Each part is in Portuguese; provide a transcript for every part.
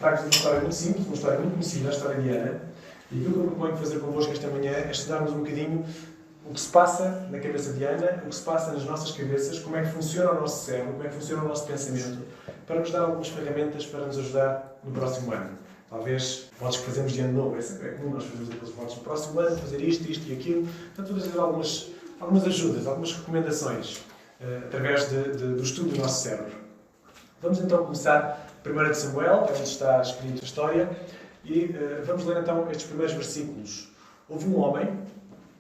Trago-vos uma história muito simples, uma história muito conhecida, a história de Ana. E aquilo que eu proponho fazer convosco esta manhã é estudarmos um bocadinho o que se passa na cabeça de Ana, o que se passa nas nossas cabeças, como é que funciona o nosso cérebro, como é que funciona o nosso pensamento, para nos dar algumas ferramentas para nos ajudar no próximo ano. Talvez votos que fazemos de ano novo, é sempre comum nós fazemos aqueles votos no próximo ano, fazer isto, isto e aquilo. Portanto, vou dar algumas ajudas, algumas recomendações através do estudo do nosso cérebro. Vamos então começar 1 de Samuel, é onde está escrita a história, e vamos ler então estes primeiros versículos. Houve um homem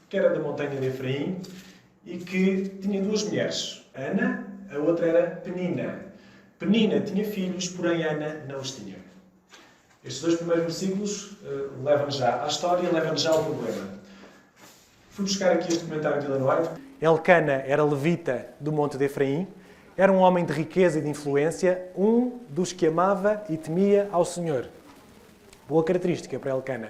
que era da montanha de Efraim e que tinha duas mulheres, Ana, a outra era Penina. Penina tinha filhos, porém Ana não os tinha. Estes dois primeiros versículos levam-nos já à história e levam-nos já ao problema. Fui buscar aqui este comentário de Ellen White. Elcana era levita do monte de Efraim, era um homem de riqueza e de influência, um dos que amava e temia ao Senhor. Boa característica para Elcana.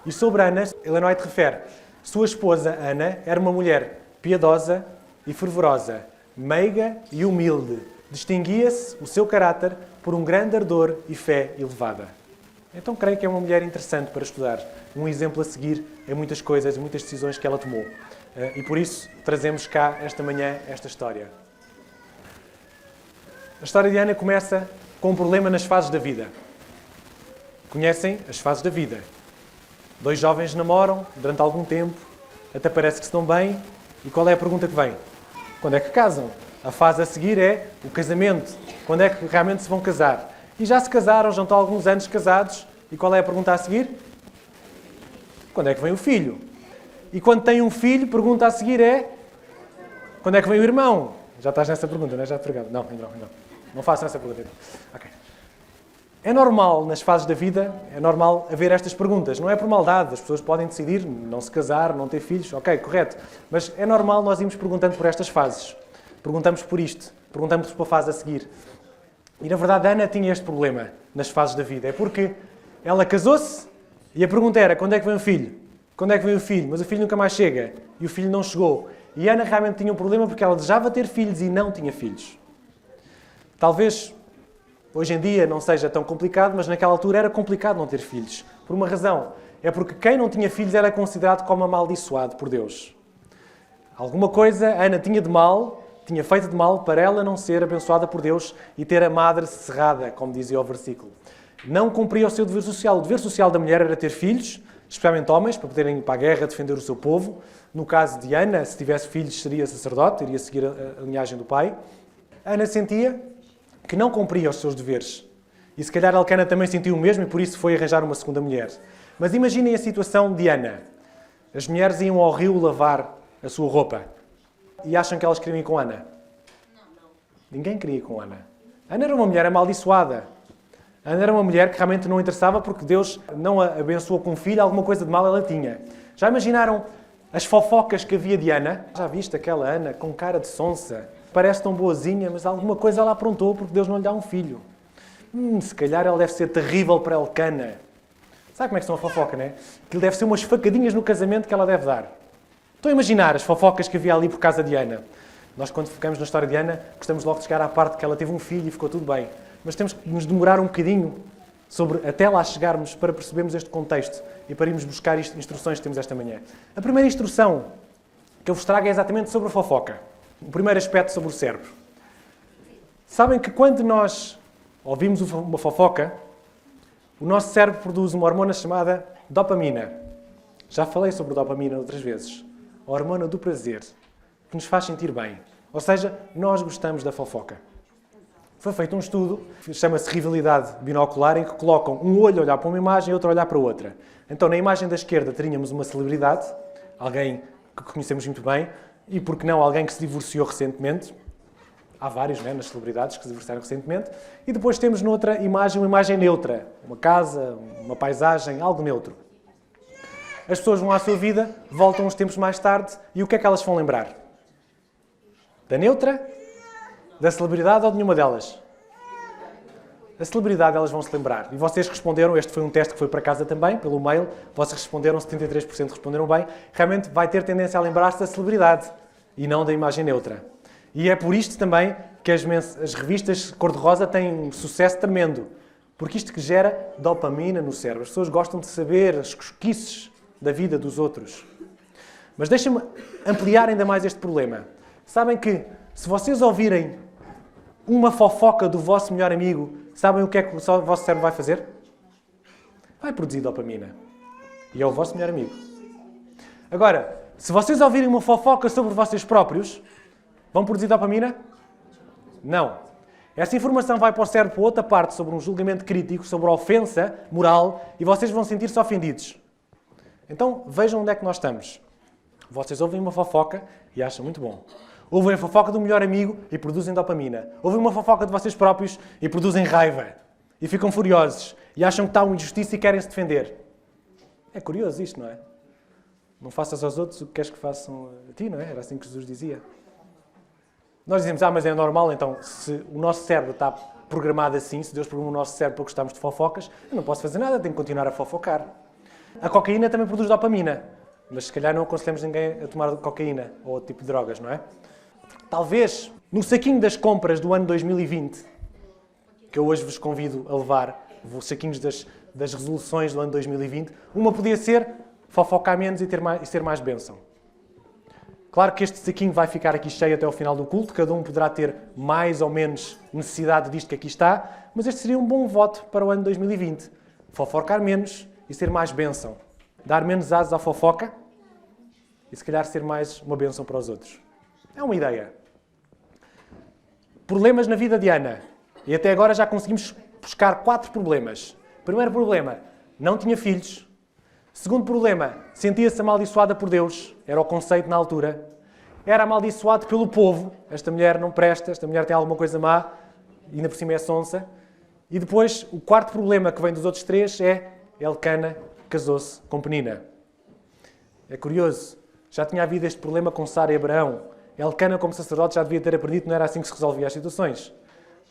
E sobre Ana, Ellen White refere: sua esposa, Ana, era uma mulher piedosa e fervorosa, meiga e humilde. Distinguia-se o seu caráter por um grande ardor e fé elevada. Então creio que é uma mulher interessante para estudar. Um exemplo a seguir em muitas coisas, em muitas decisões que ela tomou. E por isso trazemos cá esta manhã esta história. A história de Ana começa com um problema nas fases da vida. Conhecem as fases da vida? Dois jovens namoram durante algum tempo, até parece que estão bem, e qual é a pergunta que vem? Quando é que casam? A fase a seguir é o casamento. Quando é que realmente se vão casar? E já se casaram, já estão há alguns anos casados, e qual é a pergunta a seguir? Quando é que vem o filho? E quando tem um filho, pergunta a seguir é: quando é que vem o irmão? Já estás nessa pergunta, não é? Já te pergunto. Não. Não façam essa pergunta. Ok. É normal, nas fases da vida, é normal haver estas perguntas. Não é por maldade, as pessoas podem decidir não se casar, não ter filhos, ok, correto. Mas é normal nós irmos perguntando por estas fases. Perguntamos por isto, perguntamos por a fase a seguir. E na verdade Ana tinha este problema nas fases da vida. É porque ela casou-se e a pergunta era: quando é que vem o filho? Quando é que vem o filho? Mas o filho nunca mais chega. E o filho não chegou. E Ana realmente tinha um problema porque ela desejava ter filhos e não tinha filhos. Talvez hoje em dia não seja tão complicado, mas naquela altura era complicado não ter filhos. Por uma razão. É porque quem não tinha filhos era considerado como amaldiçoado por Deus. Alguma coisa Ana tinha de mal, tinha feito de mal para ela não ser abençoada por Deus e ter a madre cerrada, como dizia o versículo. Não cumpria o seu dever social. O dever social da mulher era ter filhos, especialmente homens, para poderem ir para a guerra defender o seu povo. No caso de Ana, se tivesse filhos, seria sacerdote, iria seguir a linhagem do pai. Ana sentia que não cumpria os seus deveres. E se calhar Elcana também sentiu o mesmo e por isso foi arranjar uma segunda mulher. Mas imaginem a situação de Ana. As mulheres iam ao rio lavar a sua roupa. E acham que elas queriam ir com Ana? Não. Ninguém queria ir com Ana. Ana era uma mulher amaldiçoada. Ana era uma mulher que realmente não interessava porque Deus não a abençoou com um filho, alguma coisa de mal ela tinha. Já imaginaram as fofocas que havia de Ana? Já viste aquela Ana com cara de sonsa? Parece tão boazinha, mas alguma coisa ela aprontou porque Deus não lhe dá um filho. Se calhar ela deve ser terrível para Elcana. Sabe como é que são a fofoca, não é? Aquilo deve ser umas facadinhas no casamento que ela deve dar. Estão a imaginar as fofocas que havia ali por causa de Ana. Nós, quando focamos na história de Ana, gostamos logo de chegar à parte que ela teve um filho e ficou tudo bem. Mas temos que nos demorar um bocadinho até lá chegarmos para percebermos este contexto e para irmos buscar instruções que temos esta manhã. A primeira instrução que eu vos trago é exatamente sobre a fofoca. O primeiro aspecto sobre o cérebro. Sabem que quando nós ouvimos uma fofoca, o nosso cérebro produz uma hormona chamada dopamina. Já falei sobre dopamina outras vezes. A hormona do prazer, que nos faz sentir bem. Ou seja, nós gostamos da fofoca. Foi feito um estudo, chama-se rivalidade binocular, em que colocam um olho a olhar para uma imagem e outro a olhar para outra. Então, na imagem da esquerda, teríamos uma celebridade, alguém que conhecemos muito bem, e, por que não, alguém que se divorciou recentemente. Há vários, né, nas celebridades que se divorciaram recentemente. E depois temos noutra imagem, uma imagem neutra. Uma casa, uma paisagem, algo neutro. As pessoas vão à sua vida, voltam uns tempos mais tarde, e o que é que elas vão lembrar? Da neutra? Da celebridade ou de nenhuma delas? A celebridade elas vão se lembrar. E vocês responderam, este foi um teste que foi para casa também, pelo mail, vocês responderam, 73% responderam bem, realmente vai ter tendência a lembrar-se da celebridade e não da imagem neutra. E é por isto também que as revistas cor-de-rosa têm um sucesso tremendo. Porque isto que gera dopamina no cérebro. As pessoas gostam de saber as cosquices da vida dos outros. Mas deixem-me ampliar ainda mais este problema. Sabem que, se vocês ouvirem uma fofoca do vosso melhor amigo, sabem o que é que o vosso cérebro vai fazer? Vai produzir dopamina. E é o vosso melhor amigo. Agora, se vocês ouvirem uma fofoca sobre vocês próprios, vão produzir dopamina? Não. Essa informação vai para o cérebro para outra parte, sobre um julgamento crítico, sobre a ofensa moral, e vocês vão sentir-se ofendidos. Então, vejam onde é que nós estamos. Vocês ouvem uma fofoca e acham muito bom. Ouvem a fofoca do melhor amigo e produzem dopamina. Ouvem uma fofoca de vocês próprios e produzem raiva. E ficam furiosos. E acham que está uma injustiça e querem se defender. É curioso isto, não é? Não faças aos outros o que queres que façam a ti, não é? Era assim que Jesus dizia. Nós dizemos, mas é normal, então, se o nosso cérebro está programado assim, se Deus programou o nosso cérebro para gostarmos de fofocas, eu não posso fazer nada, tenho que continuar a fofocar. A cocaína também produz dopamina, mas se calhar não aconselhamos ninguém a tomar cocaína ou outro tipo de drogas, não é? Talvez, no saquinho das compras do ano 2020, que eu hoje vos convido a levar, os saquinhos das resoluções do ano 2020, uma podia ser fofocar menos e ser mais bênção. Claro que este saquinho vai ficar aqui cheio até ao final do culto, cada um poderá ter mais ou menos necessidade disto que aqui está, mas este seria um bom voto para o ano 2020. Fofocar menos e ser mais bênção. Dar menos asas à fofoca e se calhar ser mais uma bênção para os outros. É uma ideia. Problemas na vida de Ana. E até agora já conseguimos buscar 4 problemas. Primeiro problema, não tinha filhos. Segundo problema, sentia-se amaldiçoada por Deus. Era o conceito na altura. Era amaldiçoado pelo povo. Esta mulher não presta, esta mulher tem alguma coisa má, e ainda por cima é sonsa. E depois, o quarto problema que vem dos outros 3 é Elcana casou-se com Penina. É curioso. Já tinha havido este problema com Sara e Abraão. Elcana, como sacerdote, já devia ter aprendido que não era assim que se resolvia as situações.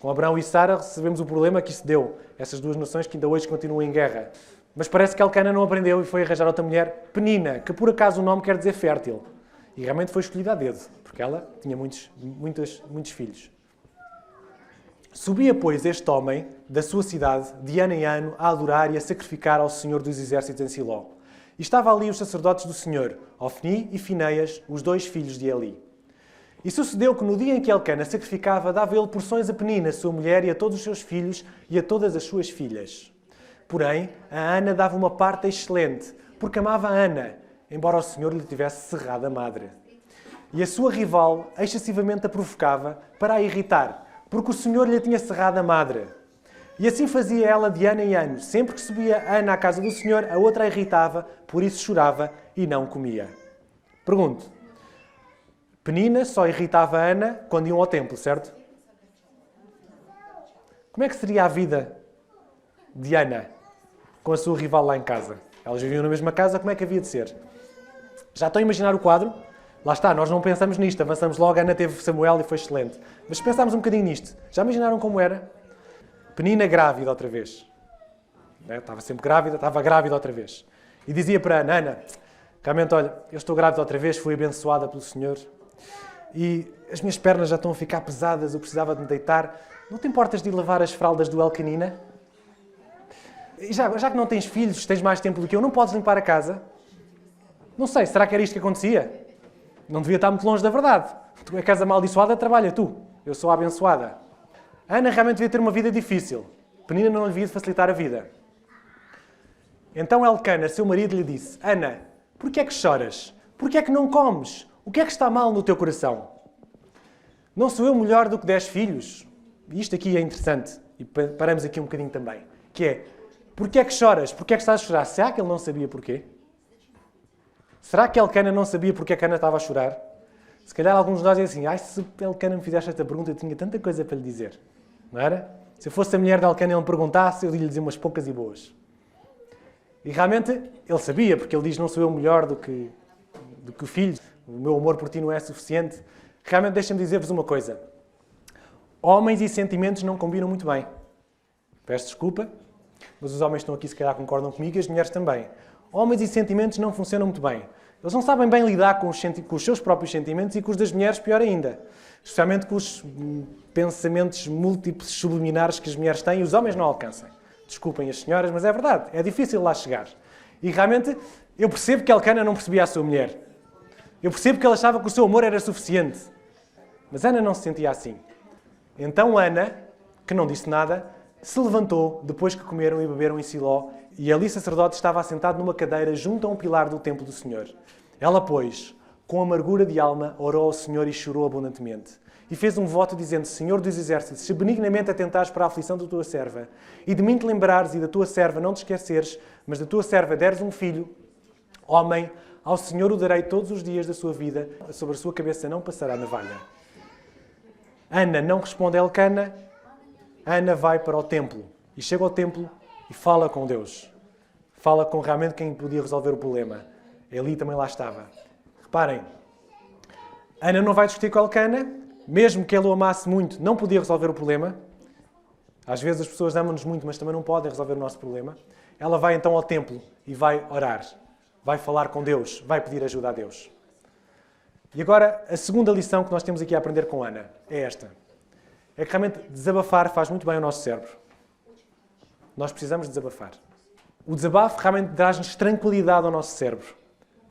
Com Abraão e Sara recebemos o problema que isso deu. Essas 2 nações que ainda hoje continuam em guerra. Mas parece que Elcana não aprendeu e foi arranjar outra mulher, Penina, que por acaso o nome quer dizer fértil. E realmente foi escolhida a dedo, porque ela tinha muitos filhos. Subia, pois, este homem da sua cidade, de ano em ano, a adorar e a sacrificar ao Senhor dos Exércitos em Siló. E estava ali os sacerdotes do Senhor, Ofni e Fineias, os 2 filhos de Eli. E sucedeu que no dia em que Elcana sacrificava, dava ele porções a Penina, sua mulher, e a todos os seus filhos e a todas as suas filhas. Porém, a Ana dava uma parte excelente, porque amava a Ana, embora o Senhor lhe tivesse cerrado a madre. E a sua rival excessivamente a provocava para a irritar, porque o Senhor lhe tinha cerrado a madre. E assim fazia ela de ano em ano. Sempre que subia Ana à casa do Senhor, a outra a irritava, por isso chorava e não comia. Pergunto, Penina só irritava a Ana quando iam ao templo, certo? Como é que seria a vida de Ana com a sua rival lá em casa? Elas viviam na mesma casa, como é que havia de ser? Já estão a imaginar o quadro? Lá está, nós não pensamos nisto, avançamos logo, Ana teve Samuel e foi excelente. Mas se pensarmos um bocadinho nisto, já imaginaram como era? Penina grávida outra vez. Estava sempre grávida, estava grávida outra vez. E dizia para Ana, Ana, realmente, olha, eu estou grávida outra vez, fui abençoada pelo Senhor. E as minhas pernas já estão a ficar pesadas, eu precisava de me deitar. Não te importas de ir lavar as fraldas do Elcanina? E já que não tens filhos, tens mais tempo do que eu, não podes limpar a casa? Não sei, será que era isto que acontecia? Não devia estar muito longe da verdade. Tu é que és amaldiçoada, trabalha tu. Eu sou a abençoada. Ana realmente devia ter uma vida difícil. Penina não lhe devia facilitar a vida. Então Elcana, seu marido, lhe disse, Ana, porquê é que choras? Porquê é que não comes? O que é que está mal no teu coração? Não sou eu melhor do que 10 filhos? E isto aqui é interessante. E paramos aqui um bocadinho também. Que é, porquê é que choras? Porquê é que estás a chorar? Será que ele não sabia porquê? Será que Elcana não sabia porque é que Ana estava a chorar? Se calhar alguns de nós dizem assim, se Elcana me fizesse esta pergunta, eu tinha tanta coisa para lhe dizer. Não era? Se eu fosse a mulher de Elcana e ele me perguntasse, eu ia lhe dizer umas poucas e boas. E realmente ele sabia, porque ele diz, não sou eu melhor do que o filho, o meu amor por ti não é suficiente. Realmente deixem-me dizer-vos uma coisa. Homens e sentimentos não combinam muito bem. Peço desculpa, mas os homens que estão aqui se calhar concordam comigo e as mulheres também. Homens e sentimentos não funcionam muito bem. Eles não sabem bem lidar com os seus próprios sentimentos e com os das mulheres, pior ainda. Especialmente com os pensamentos múltiplos, subliminares que as mulheres têm e os homens não alcançam. Desculpem as senhoras, mas é verdade. É difícil lá chegar. E realmente, eu percebo que Elcana não percebia a sua mulher. Eu percebo que ele achava que o seu amor era suficiente. Mas Ana não se sentia assim. Então Ana, que não disse nada, se levantou depois que comeram e beberam em Siló, e ali o sacerdote estava assentado numa cadeira junto a um pilar do templo do Senhor. Ela, pois, com amargura de alma, orou ao Senhor e chorou abundantemente. E fez um voto dizendo: Senhor dos exércitos, se benignamente atentares para a aflição da tua serva, e de mim te lembrares e da tua serva não te esqueceres, mas da tua serva deres um filho, homem, ao Senhor o darei todos os dias da sua vida, sobre a sua cabeça não passará navalha. Ana não responde a Elcana. Ana vai para o templo e chega ao templo e fala com Deus. Fala com realmente quem podia resolver o problema. Eli também lá estava. Reparem, Ana não vai discutir com Elcana, mesmo que ele o amasse muito, não podia resolver o problema. Às vezes as pessoas amam-nos muito, mas também não podem resolver o nosso problema. Ela vai então ao templo e vai orar. Vai falar com Deus, vai pedir ajuda a Deus. E agora, a segunda lição que nós temos aqui a aprender com Ana é esta. É que realmente desabafar faz muito bem ao nosso cérebro. Nós precisamos desabafar. O desabafo realmente traz-nos tranquilidade ao nosso cérebro.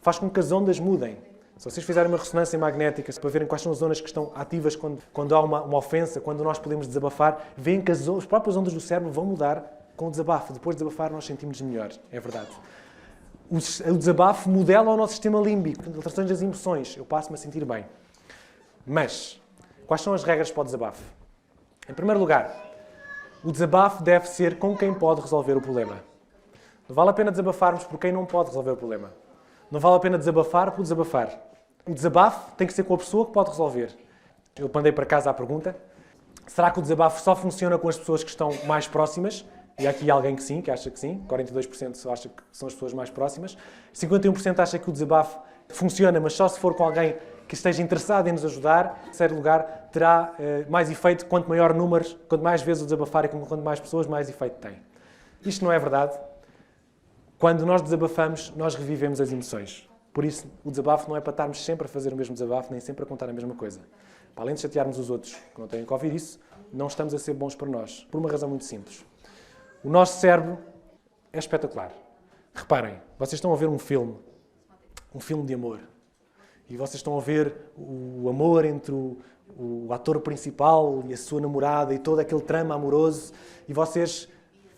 Faz com que as ondas mudem. Se vocês fizerem uma ressonância magnética para verem quais são as zonas que estão ativas quando há uma ofensa, quando nós podemos desabafar, veem que as próprias ondas do cérebro vão mudar com o desabafo. Depois de desabafar, nós sentimos-nos melhor. É verdade. O desabafo modela o nosso sistema límbico, filtrações das emoções. Eu passo-me a sentir bem. Mas, quais são as regras para o desabafo? Em primeiro lugar, o desabafo deve ser com quem pode resolver o problema. Não vale a pena desabafarmos por quem não pode resolver o problema. Não vale a pena desabafar por desabafar. O desabafo tem que ser com a pessoa que pode resolver. Eu mandei para casa a pergunta. Será que o desabafo só funciona com as pessoas que estão mais próximas? E há aqui alguém que sim, que acha que sim. 42% só acha que são as pessoas mais próximas. 51% acha que o desabafo funciona, mas só se for com alguém que esteja interessado em nos ajudar. Em terceiro lugar, terá mais efeito quanto maior número, quanto mais vezes o desabafar e com quanto mais pessoas, mais efeito tem. Isto não é verdade. Quando nós desabafamos, nós revivemos as emoções. Por isso, o desabafo não é para estarmos sempre a fazer o mesmo desabafo, nem sempre a contar a mesma coisa. Para além de chatearmos os outros que não têm que ouvir isso, não estamos a ser bons para nós. Por uma razão muito simples. O nosso cérebro é espetacular. Reparem, vocês estão a ver um filme de amor. E vocês estão a ver o amor entre o ator principal e a sua namorada e todo aquele trama amoroso, e vocês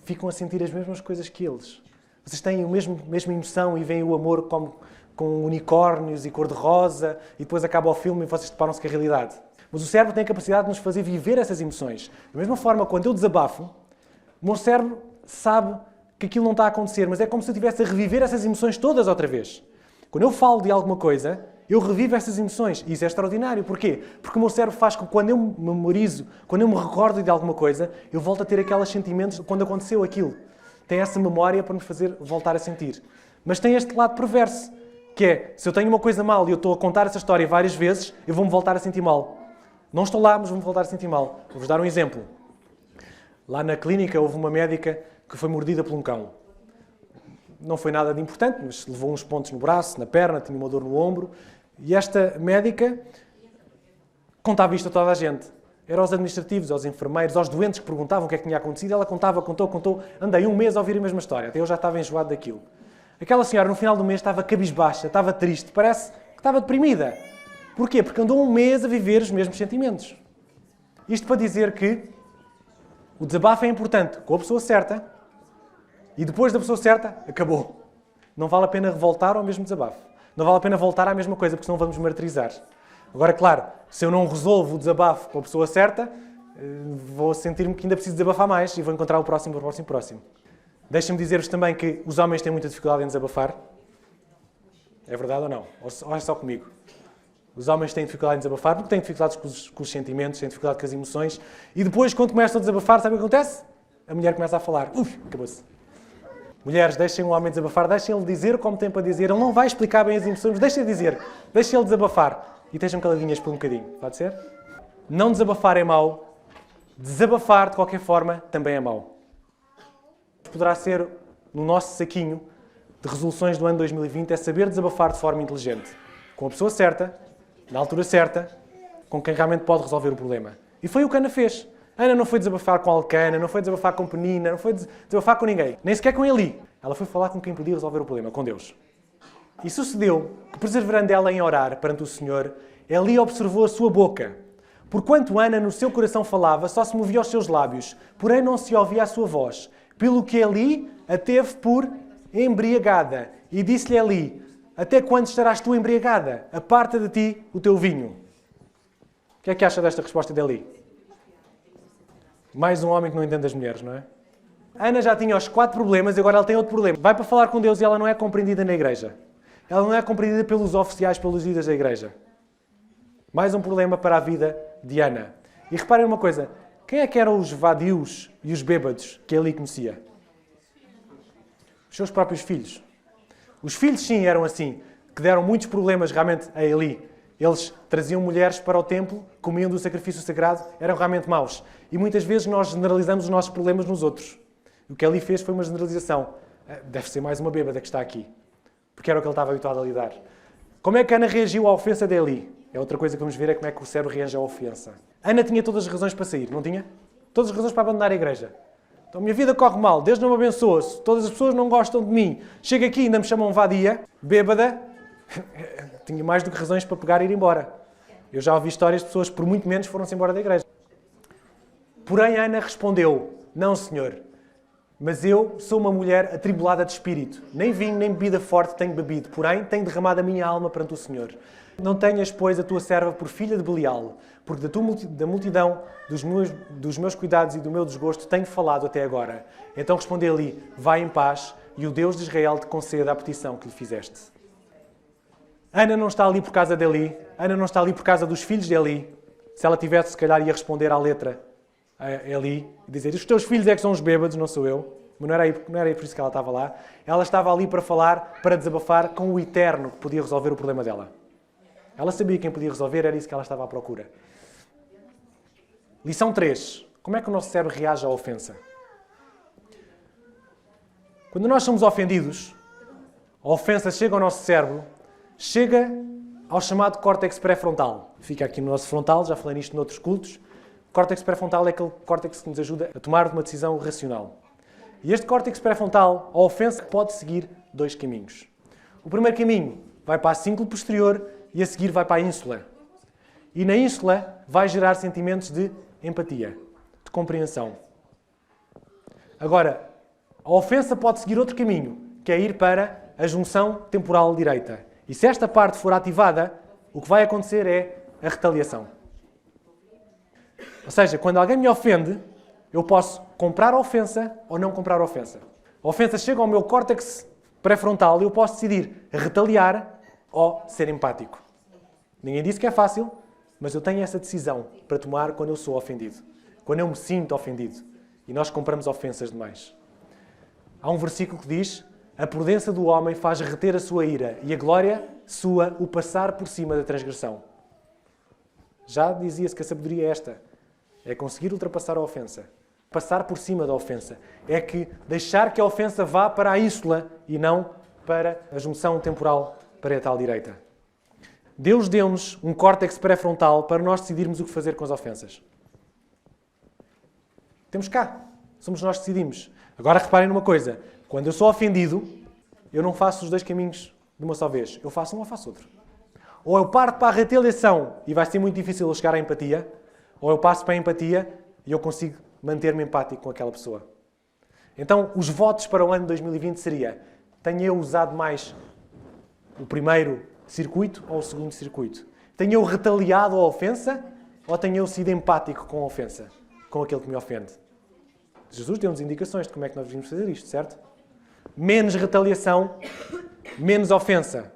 ficam a sentir as mesmas coisas que eles. Vocês têm a mesma emoção e veem o amor com unicórnios e cor-de-rosa, e depois acaba o filme e vocês deparam-se com a realidade. Mas o cérebro tem a capacidade de nos fazer viver essas emoções. Da mesma forma, quando eu desabafo, o meu cérebro sabe que aquilo não está a acontecer, mas é como se eu estivesse a reviver essas emoções todas outra vez. Quando eu falo de alguma coisa, eu revivo essas emoções. E isso é extraordinário. Porquê? Porque o meu cérebro faz com que quando eu me memorizo, quando eu me recordo de alguma coisa, eu volto a ter aqueles sentimentos quando aconteceu aquilo. Tem essa memória para me fazer voltar a sentir. Mas tem este lado perverso, que é, se eu tenho uma coisa mal e eu estou a contar essa história várias vezes, eu vou-me voltar a sentir mal. Não estou lá, mas vou-me voltar a sentir mal. Vou-vos dar um exemplo. Lá na clínica houve uma médica que foi mordida por um cão. Não foi nada de importante, mas levou uns pontos no braço, na perna, tinha uma dor no ombro. E esta médica contava isto a toda a gente. Era aos administrativos, aos enfermeiros, aos doentes que perguntavam o que é que tinha acontecido. Ela contou. Andei um mês a ouvir a mesma história. Até eu já estava enjoado daquilo. Aquela senhora, no final do mês, estava cabisbaixa, estava triste. Parece que estava deprimida. Porquê? Porque andou um mês a viver os mesmos sentimentos. Isto para dizer que o desabafo é importante com a pessoa certa e depois da pessoa certa, acabou. Não vale a pena voltar ao mesmo desabafo. Não vale a pena voltar à mesma coisa, porque senão vamos martirizar. Agora, claro, se eu não resolvo o desabafo com a pessoa certa, vou sentir-me que ainda preciso desabafar mais e vou encontrar o próximo. Deixem-me dizer-vos também que os homens têm muita dificuldade em desabafar. É verdade ou não? Ou é só comigo? Os homens têm dificuldade em desabafar porque têm dificuldades com os sentimentos, têm dificuldade com as emoções. E depois, quando começam a desabafar, sabe o que acontece? A mulher começa a falar. Acabou-se. Mulheres, deixem o homem desabafar, deixem ele dizer como tem para dizer. Ele não vai explicar bem as emoções, mas deixem dizer. Deixem ele desabafar. E estejam caladinhas por um bocadinho. Pode ser? Não desabafar é mau. Desabafar, de qualquer forma, também é mau. Poderá ser no nosso saquinho de resoluções do ano 2020 é saber desabafar de forma inteligente. Com a pessoa certa, na altura certa, com quem realmente pode resolver o problema. E foi o que a Ana fez. Ana não foi desabafar com Alcana, não foi desabafar com Penina, não foi desabafar com ninguém. Nem sequer com Eli. Ela foi falar com quem podia resolver o problema, com Deus. E sucedeu que, perseverando ela em orar perante o Senhor, Eli observou a sua boca. Porquanto Ana no seu coração falava, só se movia os seus lábios, porém não se ouvia a sua voz. Pelo que Eli a teve por embriagada. E disse-lhe Eli, até quando estarás tu embriagada? Aparta de ti o teu vinho. O que é que acha desta resposta de Eli? Mais um homem que não entende as mulheres, não é? Ana já tinha os 4 problemas e agora ela tem outro problema. Vai para falar com Deus e ela não é compreendida na igreja. Ela não é compreendida pelos oficiais, pelos líderes da igreja. Mais um problema para a vida de Ana. E reparem uma coisa. Quem é que eram os vadios e os bêbados que Eli conhecia? Os seus próprios filhos. Os filhos, sim, eram assim, que deram muitos problemas realmente a Eli. Eles traziam mulheres para o templo, comiam do sacrifício sagrado, eram realmente maus. E muitas vezes nós generalizamos os nossos problemas nos outros. O que Eli fez foi uma generalização. Deve ser mais uma bêbada que está aqui. Porque era o que ele estava habituado a lidar. Como é que Ana reagiu à ofensa de Eli? É outra coisa que vamos ver, é como é que o cérebro reage à ofensa. Ana tinha todas as razões para sair, não tinha? Todas as razões para abandonar a igreja. Então, a minha vida corre mal, Deus não me abençoa, todas as pessoas não gostam de mim. Chego aqui e ainda me chamam vadia, bêbada. Tinha mais do que razões para pegar e ir embora. Eu já ouvi histórias de pessoas que por muito menos foram-se embora da igreja. Porém, Ana respondeu, não, Senhor, mas eu sou uma mulher atribulada de espírito. Nem vinho, nem bebida forte tenho bebido, porém tenho derramado a minha alma perante o Senhor. Não tenhas, pois, a tua serva por filha de Belial, porque da multidão dos meus cuidados e do meu desgosto tenho falado até agora. Então respondeu Eli, vai em paz, e o Deus de Israel te conceda a petição que lhe fizeste. Ana não está ali por causa de Eli, Ana não está ali por causa dos filhos de Eli. Se ela tivesse, se calhar, ia responder à letra a Eli e dizer, os teus filhos é que são os bêbados, não sou eu. Mas não era por isso que ela estava lá. Ela estava ali para falar, para desabafar com o Eterno que podia resolver o problema dela. Ela sabia quem podia resolver, era isso que ela estava à procura. Lição 3. Como é que o nosso cérebro reage à ofensa? Quando nós somos ofendidos, a ofensa chega ao nosso cérebro, chega ao chamado córtex pré-frontal. Fica aqui no nosso frontal, já falei nisto noutros cultos. O córtex pré-frontal é aquele córtex que nos ajuda a tomar uma decisão racional. E este córtex pré-frontal, a ofensa pode seguir 2 caminhos. O primeiro caminho vai para a cíngulo posterior e a seguir vai para a ínsula. E na ínsula vai gerar sentimentos de empatia, de compreensão. Agora, a ofensa pode seguir outro caminho, que é ir para a junção temporal direita. E se esta parte for ativada, o que vai acontecer é a retaliação. Ou seja, quando alguém me ofende, eu posso comprar a ofensa ou não comprar a ofensa. A ofensa chega ao meu córtex pré-frontal e eu posso decidir retaliar ou ser empático. Ninguém disse que é fácil, mas eu tenho essa decisão para tomar quando eu sou ofendido. Quando eu me sinto ofendido. E nós compramos ofensas demais. Há um versículo que diz, a prudência do homem faz reter a sua ira e a glória sua o passar por cima da transgressão. Já dizia-se que a sabedoria é esta. É conseguir ultrapassar a ofensa. Passar por cima da ofensa. É que deixar que a ofensa vá para a ínsula e não para a junção temporal parietal direita. Deus deu-nos um córtex pré-frontal para nós decidirmos o que fazer com as ofensas. Temos cá. Somos nós que decidimos. Agora reparem numa coisa. Quando eu sou ofendido, eu não faço os 2 caminhos de uma só vez. Eu faço um ou faço outro. Ou eu parto para a retaliação e vai ser muito difícil eu chegar à empatia, ou eu passo para a empatia e eu consigo manter-me empático com aquela pessoa. Então, os votos para o ano de 2020 seria, tenho eu usado mais o primeiro circuito ou o segundo circuito? Tenho eu retaliado a ofensa ou tenho eu sido empático com a ofensa, com aquele que me ofende? Jesus deu-nos indicações de como é que nós devíamos fazer isto, certo? Menos retaliação, menos ofensa.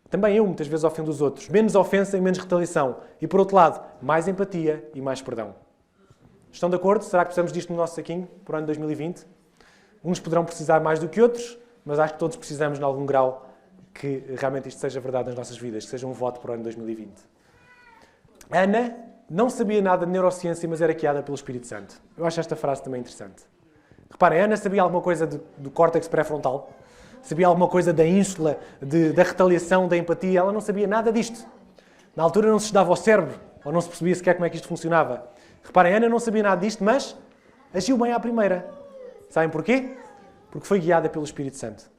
Também eu muitas vezes ofendo os outros. Menos ofensa e menos retaliação. E por outro lado, mais empatia e mais perdão. Estão de acordo? Será que precisamos disto no nosso saquinho para o ano de 2020? Uns poderão precisar mais do que outros, mas acho que todos precisamos, em algum grau, que realmente isto seja verdade nas nossas vidas, que seja um voto para o ano de 2020. Ana não sabia nada de neurociência, mas era guiada pelo Espírito Santo. Eu acho esta frase também interessante. Reparem, Ana sabia alguma coisa do córtex pré-frontal, sabia alguma coisa da ínsula, da retaliação, da empatia, ela não sabia nada disto. Na altura não se estudava o cérebro, ou não se percebia sequer como é que isto funcionava. Reparem, Ana não sabia nada disto, mas agiu bem à primeira. Sabem porquê? Porque foi guiada pelo Espírito Santo.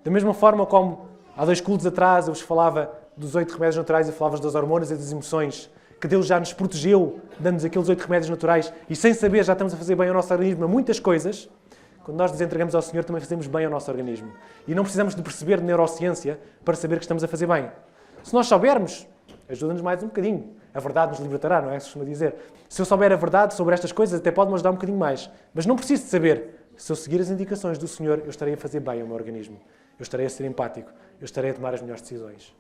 Da mesma forma como há 2 cultos atrás eu vos falava dos 8 remédios naturais e falava das hormonas e das emoções, que Deus já nos protegeu, dando-nos aqueles 8 remédios naturais e sem saber já estamos a fazer bem ao nosso organismo a muitas coisas. Quando nós nos entregamos ao Senhor também fazemos bem ao nosso organismo. E não precisamos de perceber de neurociência para saber que estamos a fazer bem. Se nós soubermos, ajuda-nos mais um bocadinho. A verdade nos libertará, não é? Se costuma dizer. Se eu souber a verdade sobre estas coisas, até pode-me ajudar um bocadinho mais. Mas não preciso de saber. Se eu seguir as indicações do Senhor, eu estarei a fazer bem ao meu organismo. Eu estarei a ser empático. Eu estarei a tomar as melhores decisões.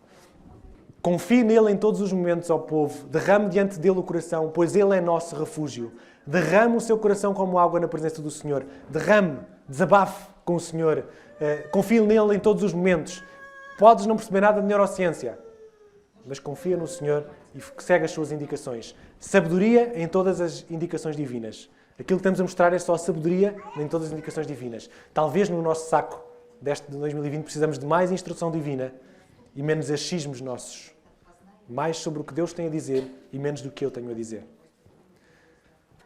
Confie nele em todos os momentos, ó povo. Derrame diante dele o coração, pois ele é nosso refúgio. Derrame o seu coração como água na presença do Senhor. Derrame, desabafe com o Senhor. Confie nele em todos os momentos. Podes não perceber nada de neurociência, mas confia no Senhor e segue as suas indicações. Sabedoria em todas as indicações divinas. Aquilo que estamos a mostrar é só a sabedoria em todas as indicações divinas. Talvez no nosso saco deste de 2020 precisamos de mais instrução divina e menos achismos nossos. Mais sobre o que Deus tem a dizer e menos do que eu tenho a dizer.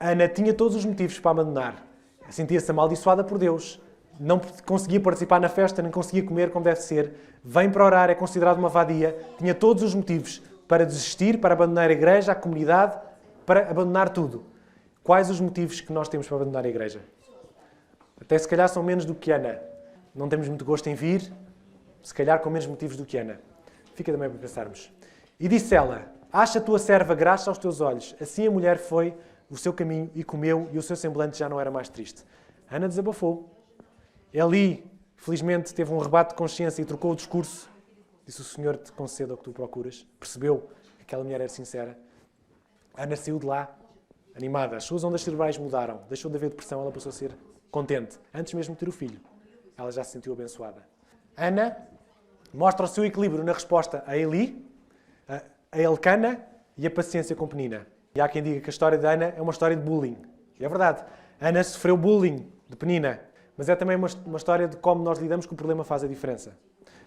Ana tinha todos os motivos para abandonar. Sentia-se amaldiçoada por Deus. Não conseguia participar na festa, nem conseguia comer como deve ser. Vem para orar, é considerado uma vadia. Tinha todos os motivos para desistir, para abandonar a igreja, a comunidade, para abandonar tudo. Quais os motivos que nós temos para abandonar a igreja? Até se calhar são menos do que Ana. Não temos muito gosto em vir, se calhar com menos motivos do que Ana. Fica também para pensarmos. E disse ela, acha a tua serva graxa aos teus olhos. Assim a mulher foi o seu caminho e comeu, e o seu semblante já não era mais triste. Ana desabafou. Eli, felizmente, teve um rebate de consciência e trocou o discurso. Disse, o Senhor te conceda o que tu procuras. Percebeu que aquela mulher era sincera. Ana saiu de lá, animada. As suas ondas cerebrais mudaram. Deixou de haver depressão, ela passou a ser contente. Antes mesmo de ter o filho, ela já se sentiu abençoada. Ana mostra o seu equilíbrio na resposta a Eli, a Elcana e a paciência com Penina. E há quem diga que a história de Ana é uma história de bullying. E é verdade. Ana sofreu bullying de Penina. Mas é também uma história de como nós lidamos com o problema faz a diferença.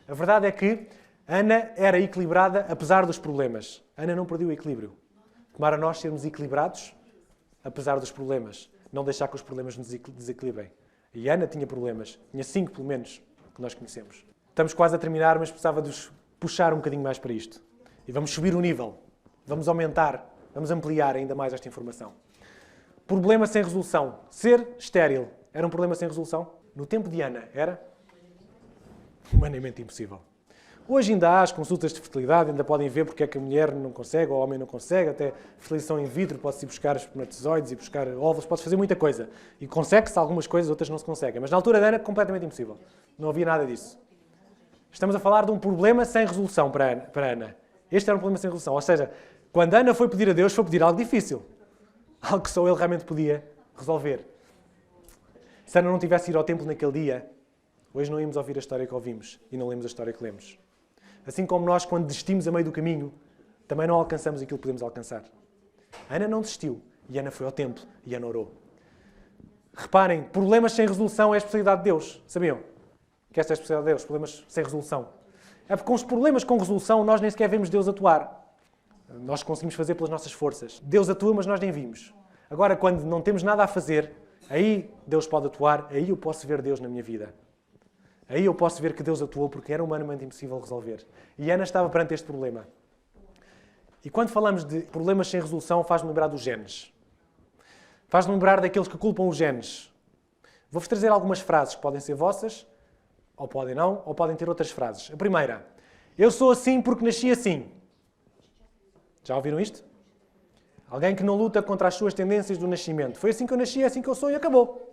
A verdade é que Ana era equilibrada apesar dos problemas. Ana não perdeu o equilíbrio. Tomara a nós sermos equilibrados apesar dos problemas. Não deixar que os problemas nos desequilibrem. E Ana tinha problemas. Tinha 5, pelo menos, que nós conhecemos. Estamos quase a terminar, mas precisava de vos puxar um bocadinho mais para isto. E vamos subir o nível. Vamos aumentar. Vamos ampliar ainda mais esta informação. Problema sem resolução. Ser estéril era um problema sem resolução? No tempo de Ana, era? Humanamente impossível. Hoje ainda há as consultas de fertilidade, ainda podem ver porque é que a mulher não consegue, ou o homem não consegue, até fertilização in vitro, pode-se ir buscar espermatozoides e buscar óvulos, pode-se fazer muita coisa. E consegue-se algumas coisas, outras não se conseguem. Mas na altura de Ana, completamente impossível. Não havia nada disso. Estamos a falar de um problema sem resolução para Ana. Este era um problema sem resolução. Ou seja, quando Ana foi pedir a Deus, foi pedir algo difícil. Algo que só ele realmente podia resolver. Se Ana não tivesse ido ao templo naquele dia, hoje não íamos ouvir a história que ouvimos e não lemos a história que lemos. Assim como nós, quando desistimos a meio do caminho, também não alcançamos aquilo que podemos alcançar. Ana não desistiu e Ana foi ao templo e Ana orou. Reparem, problemas sem resolução é a especialidade de Deus. Sabiam que esta é a especialidade de Deus? Problemas sem resolução. É porque com os problemas com resolução nós nem sequer vemos Deus atuar. Nós conseguimos fazer pelas nossas forças. Deus atua, mas nós nem vimos. Agora, quando não temos nada a fazer, aí Deus pode atuar, aí eu posso ver Deus na minha vida. Aí eu posso ver que Deus atuou porque era humanamente impossível resolver. E Ana estava perante este problema. E quando falamos de problemas sem resolução, faz-me lembrar dos genes. Faz-me lembrar daqueles que culpam os genes. Vou-vos trazer algumas frases que podem ser vossas, ou podem não, ou podem ter outras frases. A primeira, eu sou assim porque nasci assim. Já ouviram isto? Alguém que não luta contra as suas tendências do nascimento. Foi assim que eu nasci, é assim que eu sou e acabou.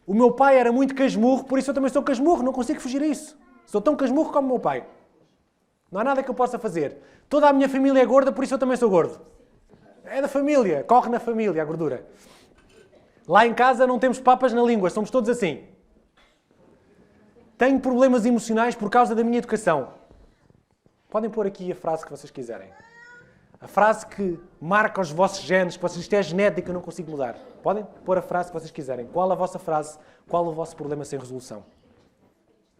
O meu pai era muito casmurro, por isso eu também sou casmurro, não consigo fugir a isso. Sou tão casmurro como o meu pai. Não há nada que eu possa fazer. Toda a minha família é gorda, por isso eu também sou gordo. É da família, corre na família a gordura. Lá em casa não temos papas na língua, somos todos assim. Tenho problemas emocionais por causa da minha educação. Podem pôr aqui a frase que vocês quiserem. A frase que marca os vossos genes, que vocês, isto é genética, eu não consigo mudar. Podem pôr a frase que vocês quiserem. Qual a vossa frase? Qual o vosso problema sem resolução?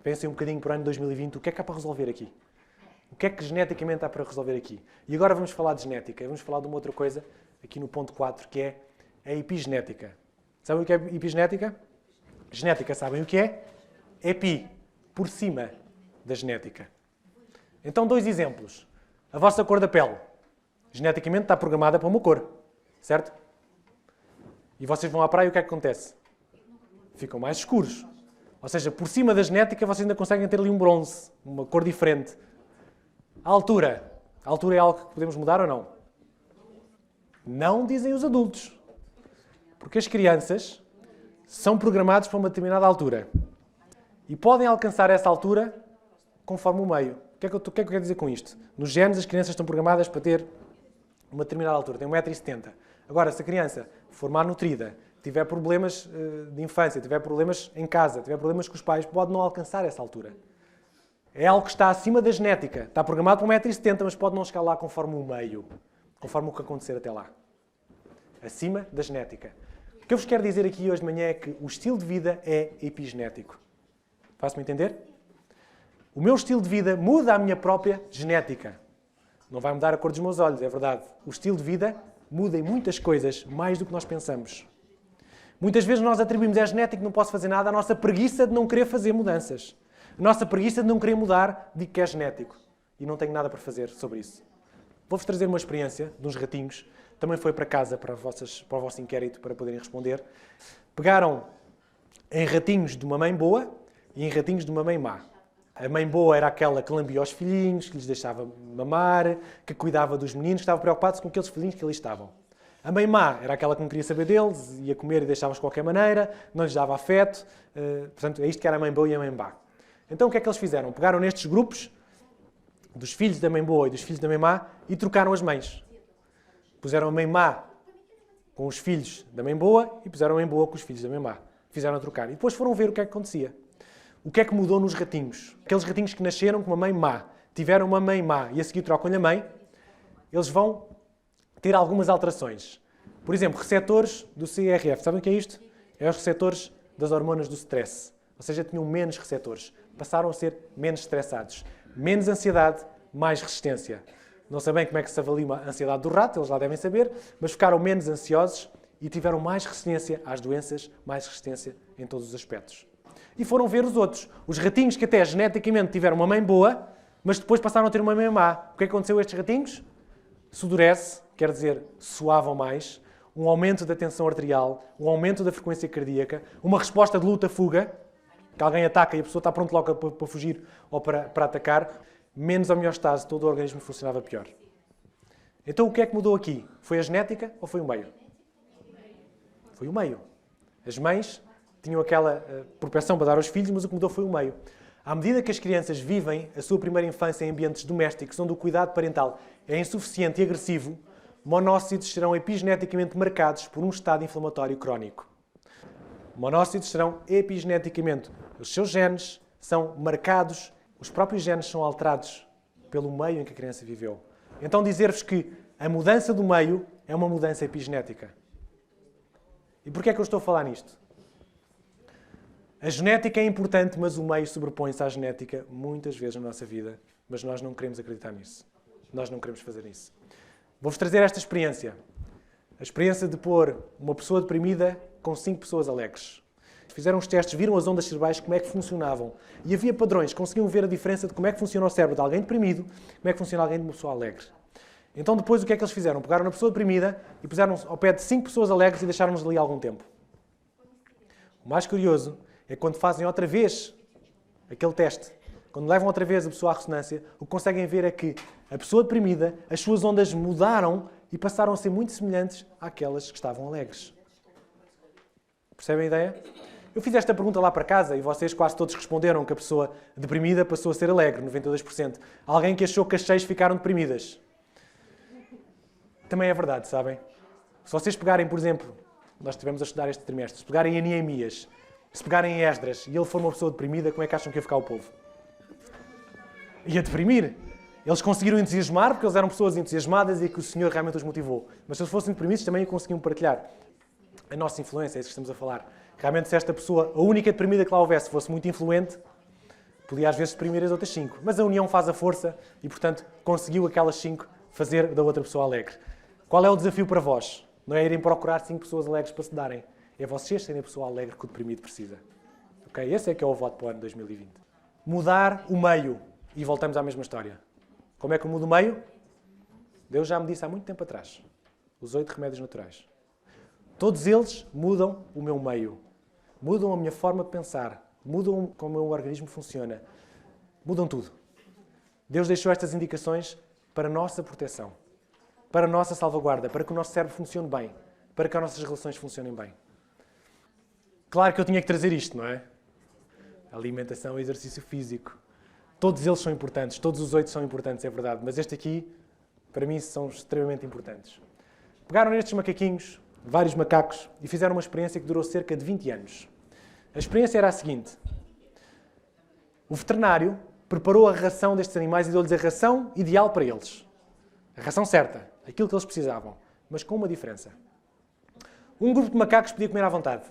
Pensem um bocadinho para o ano 2020, o que é que há para resolver aqui? O que é que geneticamente há para resolver aqui? E agora vamos falar de genética. Vamos falar de uma outra coisa aqui no ponto 4, que é a epigenética. Sabem o que é epigenética? Genética, sabem o que é? Epi, por cima da genética. Então, 2 exemplos. A vossa cor da pele, geneticamente está programada para uma cor, certo? E vocês vão à praia e o que é que acontece? Ficam mais escuros. Ou seja, por cima da genética vocês ainda conseguem ter ali um bronze, uma cor diferente. A altura. A altura é algo que podemos mudar ou não? Não dizem os adultos. Porque as crianças são programadas para uma determinada altura. E podem alcançar essa altura conforme o meio. O que é que eu quero dizer com isto? Nos genes, as crianças estão programadas para ter uma determinada altura. Tem 1,70 m. Agora, se a criança for mal nutrida, tiver problemas de infância, tiver problemas em casa, tiver problemas com os pais, pode não alcançar essa altura. É algo que está acima da genética. Está programado para 1,70 m, mas pode não chegar lá conforme o meio. Conforme o que acontecer até lá. Acima da genética. O que eu vos quero dizer aqui hoje de manhã é que o estilo de vida é epigenético. Faço-me entender? O meu estilo de vida muda a minha própria genética. Não vai mudar a cor dos meus olhos, é verdade. O estilo de vida muda em muitas coisas, mais do que nós pensamos. Muitas vezes nós atribuímos à genética, não posso fazer nada, a nossa preguiça de não querer fazer mudanças. A nossa preguiça de não querer mudar, de que é genético. E não tenho nada para fazer sobre isso. Vou-vos trazer uma experiência de uns ratinhos. Também foi para casa, para o vosso inquérito, para poderem responder. Pegaram em ratinhos de uma mãe boa e em ratinhos de uma mãe má. A mãe boa era aquela que lambia os filhinhos, que lhes deixava mamar, que cuidava dos meninos, que estava preocupada com aqueles filhinhos que ali estavam. A mãe má era aquela que não queria saber deles, ia comer e deixava-os de qualquer maneira, não lhes dava afeto. Portanto, é isto que era a mãe boa e a mãe má. Então, o que é que eles fizeram? Pegaram nestes grupos, dos filhos da mãe boa e dos filhos da mãe má, e trocaram as mães. Puseram a mãe má com os filhos da mãe boa e puseram a mãe boa com os filhos da mãe má. Fizeram a trocar. E depois foram ver o que é que acontecia. O que é que mudou nos ratinhos? Aqueles ratinhos que nasceram com uma mãe má, tiveram uma mãe má e a seguir trocam-lhe a mãe, eles vão ter algumas alterações. Por exemplo, receptores do CRF. Sabem o que é isto? É os receptores das hormonas do stress. Ou seja, tinham menos receptores. Passaram a ser menos estressados. Menos ansiedade, mais resistência. Não sabem como é que se avalia a ansiedade do rato, eles lá devem saber, mas ficaram menos ansiosos e tiveram mais resistência às doenças, mais resistência em todos os aspectos. E foram ver os outros. Os ratinhos que até geneticamente tiveram uma mãe boa, mas depois passaram a ter uma mãe má. O que é que aconteceu a estes ratinhos? Sudorece, quer dizer, suavam mais, um aumento da tensão arterial, um aumento da frequência cardíaca, uma resposta de luta-fuga, que alguém ataca e a pessoa está pronta logo para fugir ou para atacar, menos homeostase, todo o organismo funcionava pior. Então o que é que mudou aqui? Foi a genética ou foi o meio? Foi o meio. As mães tinham aquela propensão para dar aos filhos, mas o que mudou foi o meio. À medida que as crianças vivem a sua primeira infância em ambientes domésticos, onde o cuidado parental é insuficiente e agressivo, monócitos serão epigeneticamente marcados por um estado inflamatório crónico. Monócitos serão epigeneticamente. Os seus genes são marcados, os próprios genes são alterados pelo meio em que a criança viveu. Então dizer-vos que a mudança do meio é uma mudança epigenética. E porquê é que eu estou a falar nisto? A genética é importante, mas o meio sobrepõe-se à genética muitas vezes na nossa vida. Mas nós não queremos acreditar nisso. Nós não queremos fazer isso. Vou-vos trazer esta experiência. A experiência de pôr uma pessoa deprimida com 5 pessoas alegres. Fizeram os testes, viram as ondas cerebrais, como é que funcionavam. E havia padrões, conseguiam ver a diferença de como é que funciona o cérebro de alguém deprimido, como é que funciona alguém de uma pessoa alegre. Então depois o que é que eles fizeram? Pegaram uma pessoa deprimida e puseram ao pé de 5 pessoas alegres e deixaram-nos ali algum tempo. O mais curioso é quando fazem outra vez aquele teste, quando levam outra vez a pessoa à ressonância, o que conseguem ver é que a pessoa deprimida, as suas ondas mudaram e passaram a ser muito semelhantes àquelas que estavam alegres. Percebem a ideia? Eu fiz esta pergunta lá para casa e vocês quase todos responderam que a pessoa deprimida passou a ser alegre, 92%. Alguém que achou que as 6 ficaram deprimidas. Também é verdade, sabem? Se vocês pegarem, por exemplo, nós estivemos a estudar este trimestre, se pegarem em Neemias, se pegarem em Esdras e ele for uma pessoa deprimida, como é que acham que ia ficar o povo? Ia deprimir. Eles conseguiram entusiasmar porque eles eram pessoas entusiasmadas e que o Senhor realmente os motivou. Mas se eles fossem deprimidos, também conseguiam partilhar a nossa influência, é isso que estamos a falar. Realmente, se esta pessoa, a única deprimida que lá houvesse, fosse muito influente, podia às vezes deprimir as outras 5. Mas a união faz a força e, portanto, conseguiu aquelas 5 fazer da outra pessoa alegre. Qual é o desafio para vós? Não é irem procurar 5 pessoas alegres para se darem. É vocês serem a pessoa alegre que o deprimido precisa. Okay? Esse é que é o voto para o ano 2020. Mudar o meio. E voltamos à mesma história. Como é que eu mudo o meio? Deus já me disse há muito tempo atrás. Os 8 remédios naturais. Todos eles mudam o meu meio. Mudam a minha forma de pensar. Mudam como o meu organismo funciona. Mudam tudo. Deus deixou estas indicações para a nossa proteção. Para a nossa salvaguarda. Para que o nosso cérebro funcione bem. Para que as nossas relações funcionem bem. Claro que eu tinha que trazer isto, não é? Alimentação e exercício físico. Todos eles são importantes. Todos os 8 são importantes, é verdade. Mas este aqui, para mim, são extremamente importantes. Pegaram nestes macaquinhos, vários macacos, e fizeram uma experiência que durou cerca de 20 anos. A experiência era a seguinte. O veterinário preparou a ração destes animais e deu-lhes a ração ideal para eles. A ração certa. Aquilo que eles precisavam. Mas com uma diferença. Um grupo de macacos podia comer à vontade.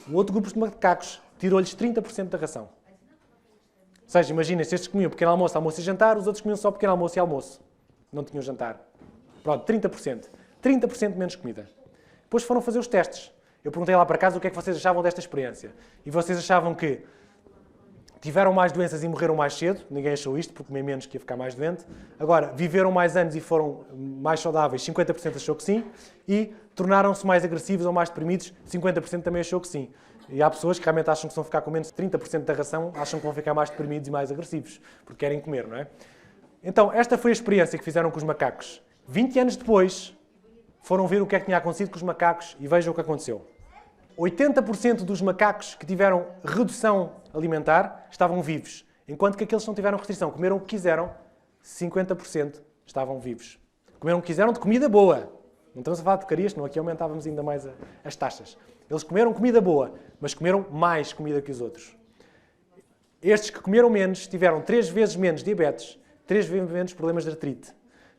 O outro grupo de macacos tirou-lhes 30% da ração. Ou seja, imagina, se estes comiam pequeno almoço, almoço e jantar, os outros comiam só pequeno almoço e almoço. Não tinham jantar. Pronto, 30%. 30% menos comida. Depois foram fazer os testes. Eu perguntei lá para casa o que é que vocês achavam desta experiência. E vocês achavam que tiveram mais doenças e morreram mais cedo. Ninguém achou isto, porque comer menos que ia ficar mais doente. Agora, viveram mais anos e foram mais saudáveis. 50% achou que sim. E tornaram-se mais agressivos ou mais deprimidos. 50% também achou que sim. E há pessoas que realmente acham que se vão ficar com menos de 30% da ração, acham que vão ficar mais deprimidos e mais agressivos. Porque querem comer, não é? Então, esta foi a experiência que fizeram com os macacos. 20 anos depois, foram ver o que é que tinha acontecido com os macacos e vejam o que aconteceu. 80% dos macacos que tiveram redução alimentar estavam vivos, enquanto que aqueles que não tiveram restrição, comeram o que quiseram, 50% estavam vivos. Comeram o que quiseram de comida boa. Não estamos a falar de porcarias, senão aqui aumentávamos ainda mais as taxas. Eles comeram comida boa, mas comeram mais comida que os outros. Estes que comeram menos tiveram 3 vezes menos diabetes, 3 vezes menos problemas de artrite.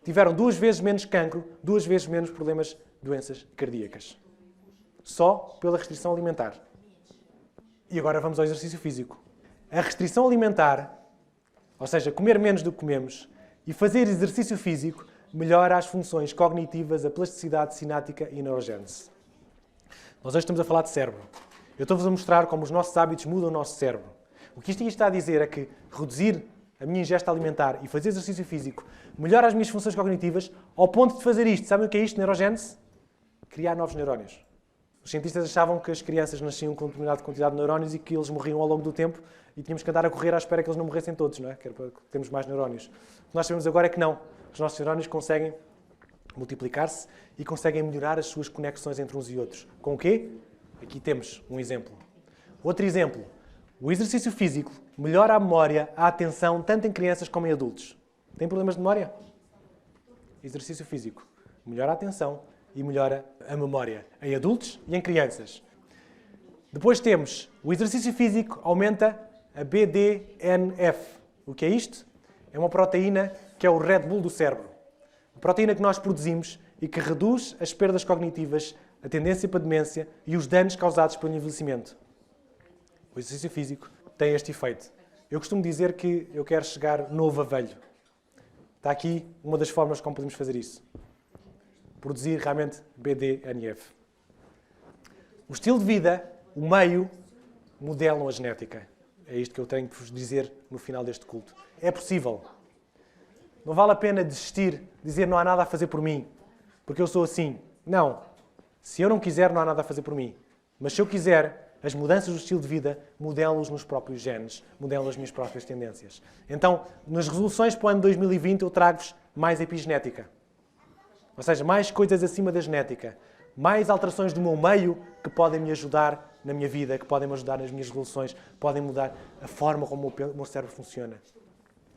Tiveram 2 vezes menos cancro, 2 vezes menos problemas de doenças cardíacas. Só pela restrição alimentar. E agora vamos ao exercício físico. A restrição alimentar, ou seja, comer menos do que comemos, e fazer exercício físico, melhora as funções cognitivas, a plasticidade sináptica e a neurogênese. Nós hoje estamos a falar de cérebro. Eu estou-vos a mostrar como os nossos hábitos mudam o nosso cérebro. O que isto está a dizer é que reduzir a minha ingesta alimentar e fazer exercício físico melhora as minhas funções cognitivas ao ponto de fazer isto. Sabem o que é isto, neurogênese? Criar novos neurónios. Os cientistas achavam que as crianças nasciam com determinada quantidade de neurónios e que eles morriam ao longo do tempo e tínhamos que andar a correr à espera que eles não morressem todos, não é? Que era para termos mais neurónios. O que nós sabemos agora é que não. Os nossos neurónios conseguem multiplicar-se e conseguem melhorar as suas conexões entre uns e outros. Com o quê? Aqui temos um exemplo. Outro exemplo. O exercício físico melhora a memória, a atenção, tanto em crianças como em adultos. Tem problemas de memória? Exercício físico melhora a atenção e melhora a memória em adultos e em crianças. Depois temos o exercício físico aumenta a BDNF. O que é isto? É uma proteína que é o Red Bull do cérebro. Uma proteína que nós produzimos e que reduz as perdas cognitivas, a tendência para a demência e os danos causados pelo envelhecimento. O exercício físico tem este efeito. Eu costumo dizer que eu quero chegar novo a velho. Está aqui uma das formas como podemos fazer isso. Produzir realmente BDNF. O estilo de vida, o meio, modelam a genética. É isto que eu tenho que vos dizer no final deste culto. É possível. Não vale a pena desistir, dizer não há nada a fazer por mim, porque eu sou assim. Não. Se eu não quiser, não há nada a fazer por mim. Mas se eu quiser, as mudanças do estilo de vida modelam-os nos próprios genes, modelam as minhas próprias tendências. Então, nas resoluções para o ano 2020, eu trago-vos mais epigenética. Ou seja, mais coisas acima da genética. Mais alterações do meu meio que podem me ajudar na minha vida, que podem me ajudar nas minhas resoluções, podem mudar a forma como o meu cérebro funciona.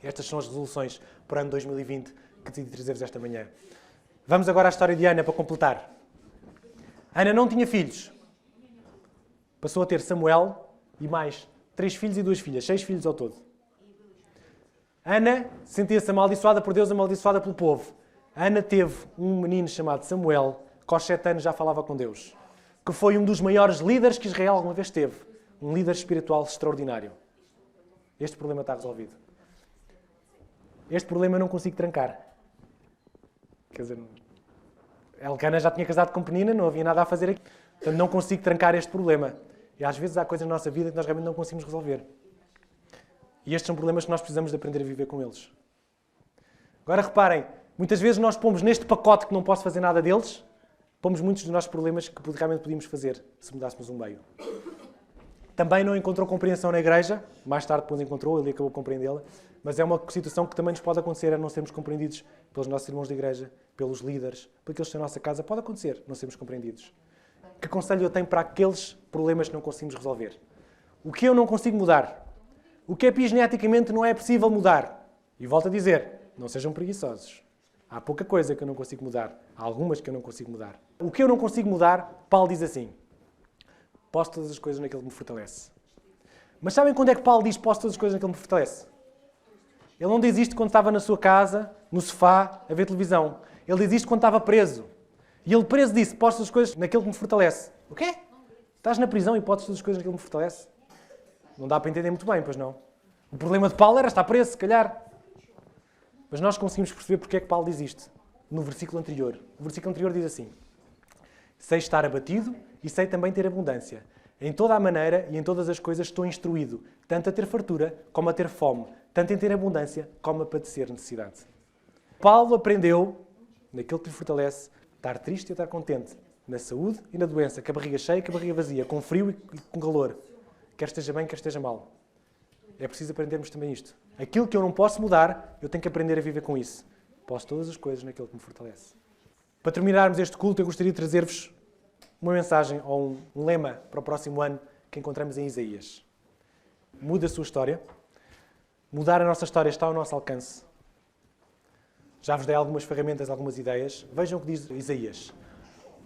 Estas são as resoluções para o ano 2020 que decidi trazer-vos esta manhã. Vamos agora à história de Ana para completar. Ana não tinha filhos. Passou a ter Samuel e mais 3 filhos e 2 filhas. 6 filhos ao todo. Ana sentia-se amaldiçoada por Deus, amaldiçoada pelo povo. Ana teve um menino chamado Samuel, que aos 7 anos já falava com Deus. Que foi um dos maiores líderes que Israel alguma vez teve. Um líder espiritual extraordinário. Este problema está resolvido. Este problema eu não consigo trancar. Quer dizer, Elcana já tinha casado com Penina, não havia nada a fazer aqui. Portanto, não consigo trancar este problema. E às vezes há coisas na nossa vida que nós realmente não conseguimos resolver. E estes são problemas que nós precisamos de aprender a viver com eles. Agora reparem, muitas vezes nós pomos neste pacote que não posso fazer nada deles, pomos muitos dos nossos problemas que realmente podíamos fazer se mudássemos um meio. Também não encontrou compreensão na igreja, mais tarde depois encontrou, ele acabou compreendê-la, mas é uma situação que também nos pode acontecer, é não sermos compreendidos pelos nossos irmãos de igreja, pelos líderes, por aqueles que estão na nossa casa. Pode acontecer, não sermos compreendidos. Que conselho eu tenho para aqueles problemas que não conseguimos resolver? O que eu não consigo mudar? O que epigeneticamente não é possível mudar? E volto a dizer, não sejam preguiçosos. Há pouca coisa que eu não consigo mudar. Há algumas que eu não consigo mudar. O que eu não consigo mudar, Paulo diz assim: posso todas as coisas naquele que me fortalece. Mas sabem quando é que Paulo diz posso todas as coisas naquele que me fortalece? Ele não diz isto quando estava na sua casa, no sofá, a ver televisão. Ele diz isto quando estava preso. E ele preso disse, posso todas as coisas naquele que me fortalece. O quê? Estás na prisão e podes todas as coisas naquele que me fortalece? Não dá para entender muito bem, pois não. O problema de Paulo era estar preso, se calhar. Mas nós conseguimos perceber porque é que Paulo diz isto. No versículo anterior. O versículo anterior diz assim: sei estar abatido e sei também ter abundância. Em toda a maneira e em todas as coisas estou instruído, tanto a ter fartura como a ter fome, tanto em ter abundância como a padecer necessidade. Paulo aprendeu, naquilo que lhe fortalece, estar triste e estar contente, na saúde e na doença, com a barriga cheia e com a barriga vazia, com frio e com calor, quer esteja bem, quer esteja mal. É preciso aprendermos também isto. Aquilo que eu não posso mudar, eu tenho que aprender a viver com isso. Posso todas as coisas naquilo que me fortalece. Para terminarmos este culto, eu gostaria de trazer-vos uma mensagem ou um lema para o próximo ano que encontramos em Isaías. Muda a sua história. Mudar a nossa história está ao nosso alcance. Já vos dei algumas ferramentas, algumas ideias. Vejam o que diz Isaías.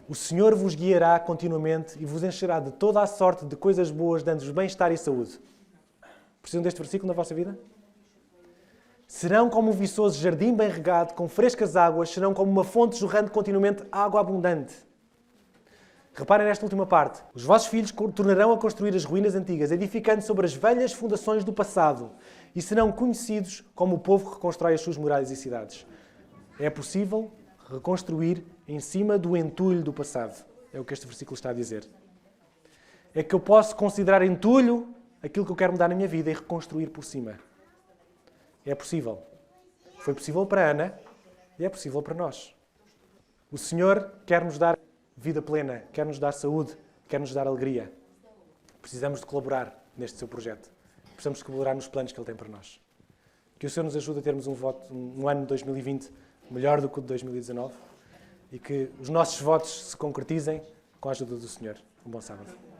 O Senhor vos guiará continuamente e vos encherá de toda a sorte de coisas boas, dando-vos bem-estar e saúde. Precisam deste versículo na vossa vida? Serão como um viçoso jardim bem regado, com frescas águas, serão como uma fonte jorrando continuamente água abundante. Reparem nesta última parte. Os vossos filhos tornarão a construir as ruínas antigas, edificando sobre as velhas fundações do passado, e serão conhecidos como o povo que reconstrói as suas muralhas e cidades. É possível reconstruir em cima do entulho do passado. É o que este versículo está a dizer. É que eu posso considerar entulho aquilo que eu quero mudar na minha vida e reconstruir por cima. É possível. Foi possível para Ana e é possível para nós. O Senhor quer nos dar vida plena, quer nos dar saúde, quer nos dar alegria. Precisamos de colaborar neste seu projeto. Precisamos de colaborar nos planos que Ele tem para nós. Que o Senhor nos ajude a termos um ano de 2020 melhor do que o de 2019 e que os nossos votos se concretizem com a ajuda do Senhor. Um bom sábado.